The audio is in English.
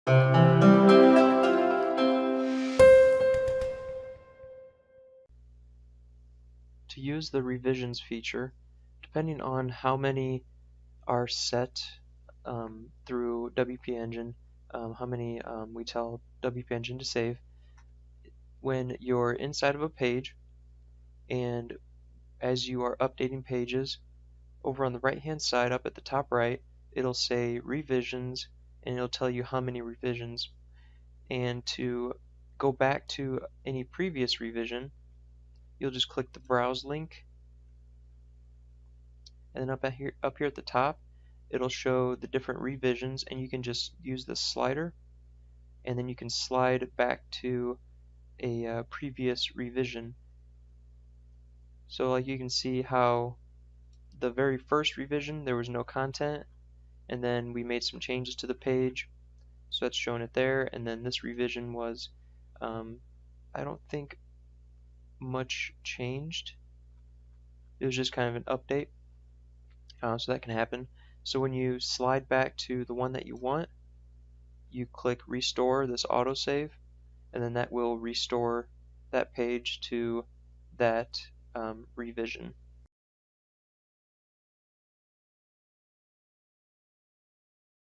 To use the revisions feature, depending on how many are set through WP Engine, how many we tell WP Engine to save, when you're inside of a page and as you are updating pages, over on the right hand side up at the top right, it'll say revisions and it'll tell you how many revisions. And to go back to any previous revision, you'll just click the browse link, and then up here at the top it'll show the different revisions, and you can just use the slider and then you can slide back to a previous revision. So like you can see how the very first revision there was no content, and then we made some changes to the page, so that's showing it there. And then this revision was I don't think much changed, it was just kind of an update, so that can happen. So when you slide back to the one that you want, you click restore this autosave, and then that will restore that page to that revision.